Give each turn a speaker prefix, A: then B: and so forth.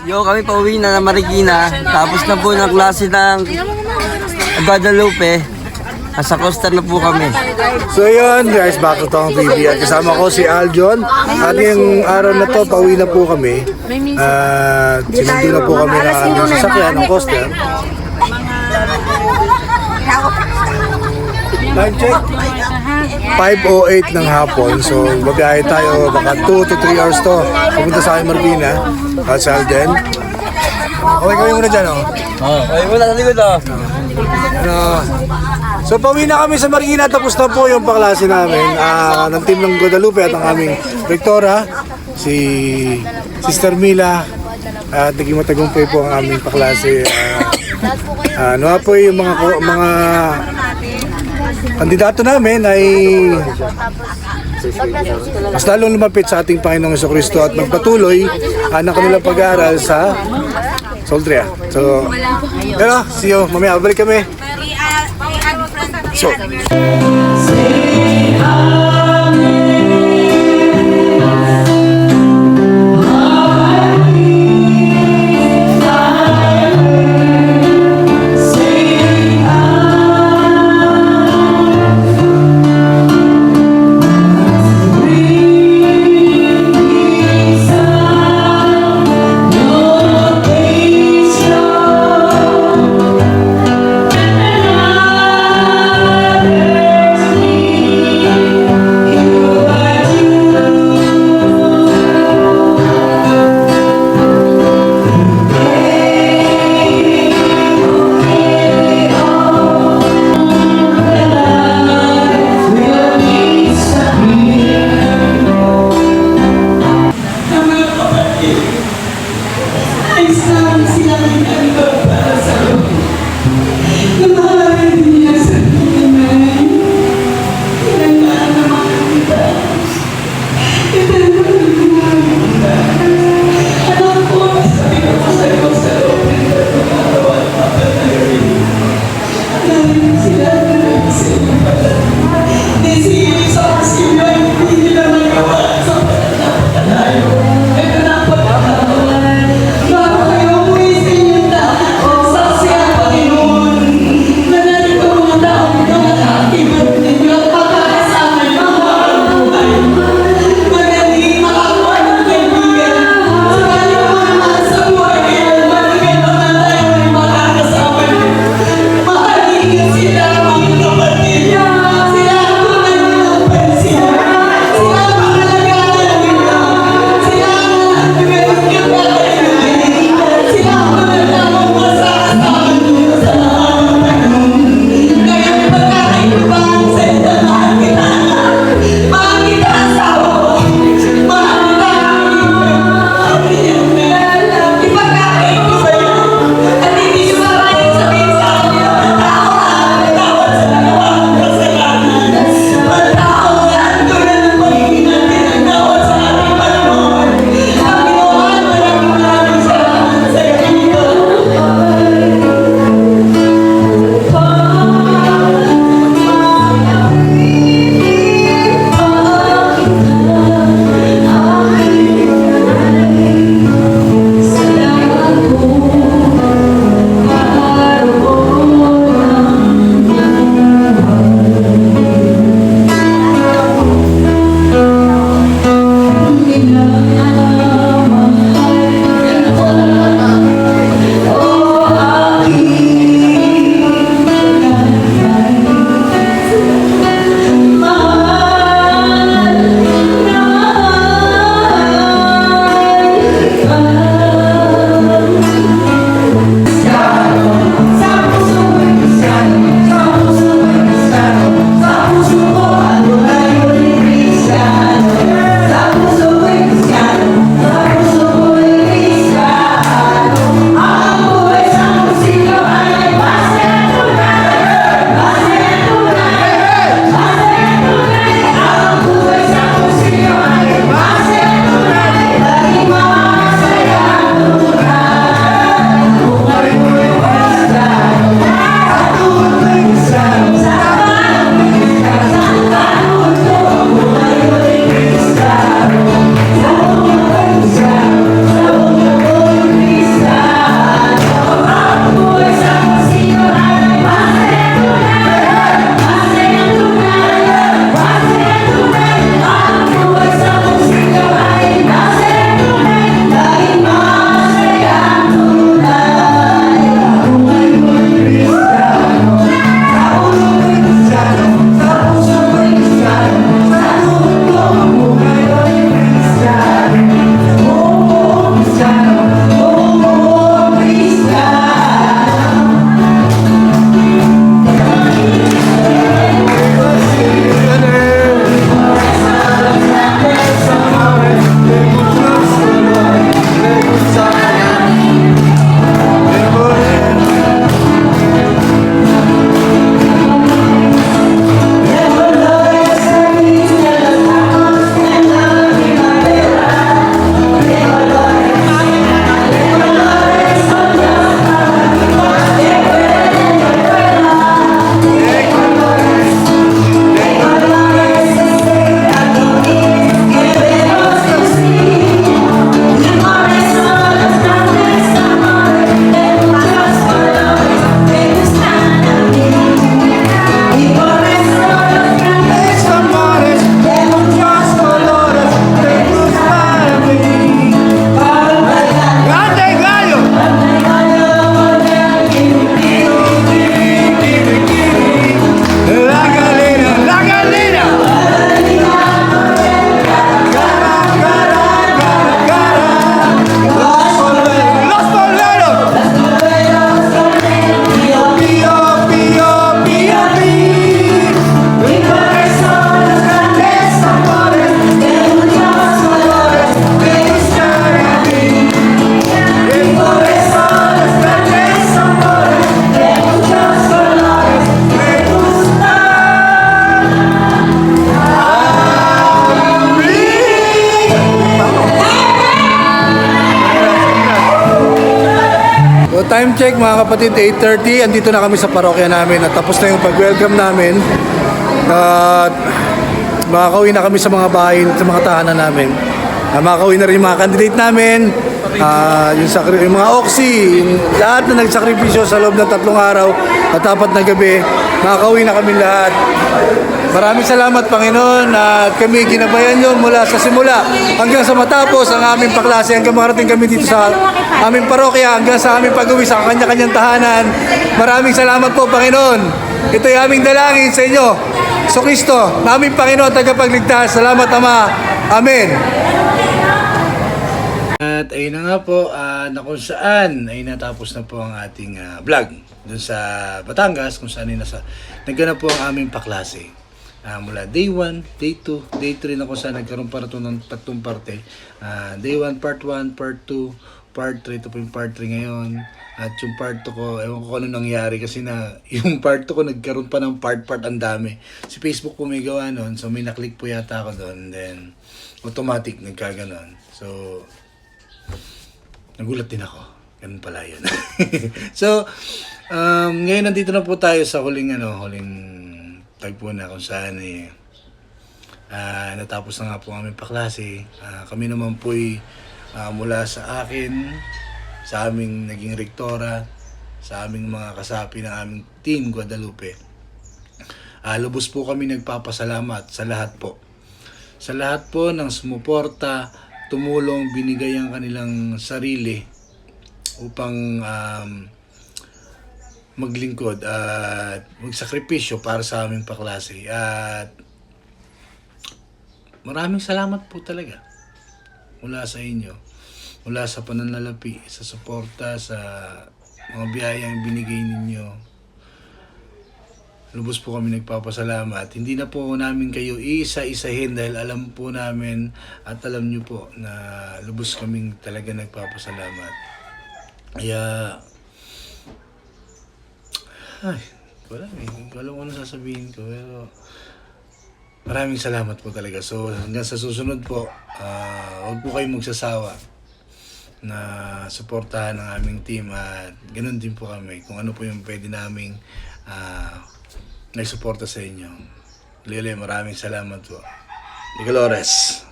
A: Yo, kami pauwi na ng Marikina. Tapos na po ng klase ng Guadalupe. Nasa Costa na po kami.
B: So yun guys, back to Tong TV. At kasama ko si Aljon. At yung araw na to, pauwi na po kami. Sinundo na po kami ng aming sasakyan ng Costa. Time check, 5:08 ng hapon. So babiyahe tayo, baka 2 to 3 hours to. Pupunta sa aking Marikina. At si Alden. Okay, kami muna dyan, oh.
A: Okay, muna sa likod, oh.
B: So pauwi na kami sa Marikina, tapos na po yung paklase namin ng team ng Guadalupe at ang aming rektora, si Sister Mila, at naging matagumpay po ang aming paklase. Ano po yung mga kandidato namin ay mas lalong lumapit sa ating Panginoong Jesucristo at magpatuloy ang kanilang pag-aaral sa Soldria. So, pero, see you. Mamaya, balik kami. So, So time check mga kapatid, 8:30. Andito na kami sa parokya namin at tapos na yung pag-welcome namin. At makakauwi na kami sa mga bahay, sa mga tahanan namin. Makakauwi na rin yung mga candidate namin. Yung mga oxy, yung lahat na nagsakripisyo sa loob ng 3 araw at 4 na gabi, makakauwi na kami lahat. Maraming salamat Panginoon at kami ginabayan nyo mula sa simula hanggang sa matapos ang aming paklase, hanggang marating kami dito sa aming parokya, hanggang sa aming pag-uwi sa kanya-kanyang tahanan. Maraming salamat po Panginoon. Ito'y aming dalangin sa inyo. So Kristo, naming Panginoon tagapagligtas. Salamat Ama. Amen. At ayun na nga po, na kung saan ay natapos na po ang ating vlog dun sa Batangas, kung saan ay nagganap po ang aming paklase. Mula day 1, day 2, day 3 na kung saan nagkaroon para ito ng 3 parte. Day 1, part 1, part 2, part 3, ito po yung part 3 ngayon. At yung part 2 ko, ewan ko kung ano nangyari kasi na yung part 2 ko nagkaroon pa ng part ang dami. Si Facebook po may gawa nun, so may naklik po yata ako doon. Then automatic nagkaganon. So nagulat din ako. Ganun pala yun. So, ngayon nandito na po tayo sa huling tagpo na kung saan natapos na nga po ang aming paklase. Kami naman po mula sa akin, sa aming naging rektora, sa aming mga kasapi ng aming team Guadalupe. Lubos po kami nagpapasalamat sa lahat po. Sa lahat po ng sumuporta, tumulong, binigay ang kanilang sarili upang maglingkod at magsakripisyo para sa aming paklase. At maraming salamat po talaga mula sa inyo, mula sa pananalapi, sa suporta, sa mga biyayang binigay ninyo. Lubos po kami nagpapasalamat. Hindi na po namin kayo isa-isahin dahil alam po namin at alam nyo po na lubos kaming talaga nagpapasalamat. Kaya, hindi ko alam kung ano sasabihin ko, pero maraming salamat po talaga. So hanggang sa susunod po, huwag po kayong magsasawa na suportahan ang aming team at ganun din po kami kung ano po yung pwede naming nagsuporta sa inyo. Lili, maraming salamat po. Nicolores.